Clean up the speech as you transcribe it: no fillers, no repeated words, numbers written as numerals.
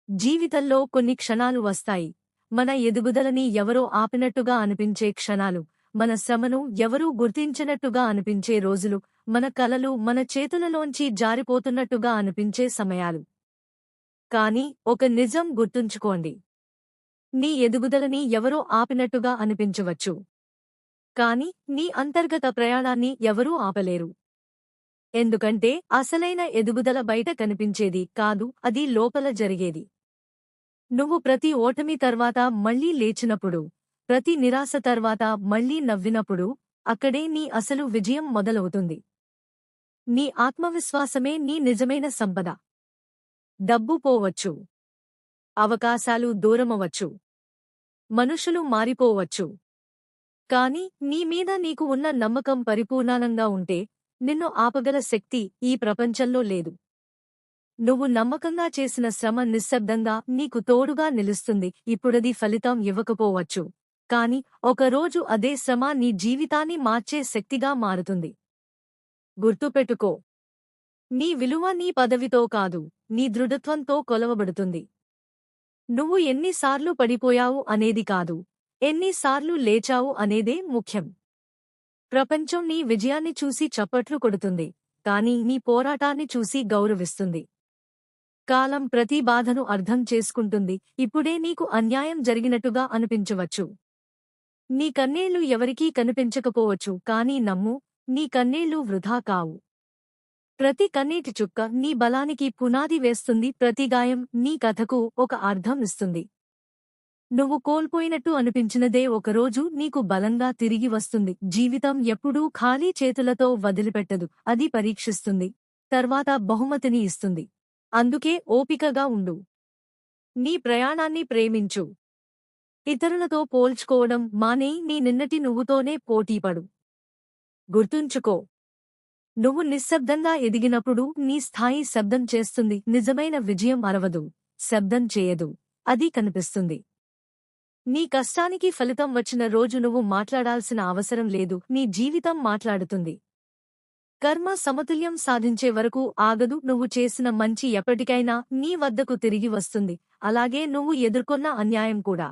జీవితంలో కొన్ని క్షణాలు వస్తాయి. మన ఎదుగుదలని ఎవరో ఆపినట్టుగా అనిపించే క్షణాలు, మన శ్రమను ఎవరూ గుర్తించనట్టుగా అనిపించే రోజులు, మన కలలు మన చేతులలోంచి జారిపోతున్నట్టుగా అనిపించే సమయాలు. కానీ ఒక నిజం గుర్తుంచుకోండి. నీ ఎదుగుదలని ఎవరో ఆపినట్టుగా అనిపించవచ్చు. కానీ నీ అంతర్గత ప్రయాణాన్ని ఎవరూ ఆపలేరు. ఎందుకంటే అసలైన ఎదుగుదల బయట కనిపించేది కాదు, అది లోపల జరిగేది. నువ్వు ప్రతి ఓటమి తర్వాత మళ్లీ లేచినప్పుడు, ప్రతి నిరాశ తర్వాత మళ్లీ నవ్వినప్పుడు, అక్కడే నీ అసలు విజయం మొదలవుతుంది. నీ ఆత్మవిశ్వాసమే నీ నిజమైన సంపద. డబ్బు పోవచ్చు, అవకాశాలు దూరమవచ్చు, మనుషులు మారిపోవచ్చు. కాని నీ మీద నీకు ఉన్న నమ్మకం పరిపూర్ణంగా ఉంటే, నిన్ను ఆపగల శక్తి ఈ ప్రపంచంలో లేదు. నువ్వు నమ్మకంగా చేసిన శ్రమ నిశ్శబ్దంగా నీకు తోడుగా నిలుస్తుంది. ఇప్పుడది ఫలితం ఇవ్వకపోవచ్చు, కాని ఒకరోజు అదే శ్రమ నీ జీవితాన్ని మార్చే శక్తిగా మారుతుంది. గుర్తుపెట్టుకో, నీ విలువ నీ పదవితో కాదు, నీ దృఢత్వంతో కొలవబడుతుంది. నువ్వు ఎన్నిసార్లు పడిపోయావు అనేది కాదు, ఎన్నిసార్లు లేచావు అనేదే ముఖ్యం. ప్రపంచం నీ విజయాన్ని చూసి చప్పట్లు కొడుతుంది, కాని నీ పోరాటాన్ని చూసి గౌరవిస్తుంది. కాలం ప్రతి బాధను అర్థం చేసుకుంటుంది. ఇప్పుడే నీకు అన్యాయం జరిగినట్టుగా అనిపించవచ్చు. నీ కన్నీళ్లు ఎవరికీ కనిపించకపోవచ్చు, కాని నమ్ము, నీ కన్నీళ్లు వృధా కావు. ప్రతి కన్నీటి చుక్క నీ బలానికి పునాది వేస్తుంది. ప్రతి గాయం నీ కథకు ఒక అర్థం ఇస్తుంది. నువ్వు కోల్పోయినట్టు అనిపించినదే ఒకరోజు నీకు బలంగా తిరిగి వస్తుంది. జీవితం ఎప్పుడూ ఖాళీ చేతులతో వదిలిపెట్టదు, అది పరీక్షిస్తుంది, తర్వాత బహుమతిని ఇస్తుంది. అందుకే ఓపికగా ఉండు. నీ ప్రయాణాన్ని ప్రేమించు. ఇతరులతో పోల్చుకోవడం మానేయి. నీ నిన్నటి నువ్వుతోనే పోటీపడు. గుర్తుంచుకో, నువ్వు నిశ్శబ్దంగా ఎదిగినప్పుడు నీ స్థాయి శబ్దం చేస్తుంది. నిజమైన విజయం అరవదు, శబ్దం చేయదు, అది కనిపిస్తుంది. నీ కష్టానికి ఫలితం వచ్చిన రోజు నువ్వు మాట్లాడాల్సిన అవసరం లేదు, నీ జీవితం మాట్లాడుతుంది. కర్మ సమతుల్యం సాధించే వరకు ఆగదు. నువ్వు చేసిన మంచి ఎప్పటికైనా నీ వద్దకు తిరిగి వస్తుంది, అలాగే నువ్వు ఎదుర్కొన్న అన్యాయం కూడా.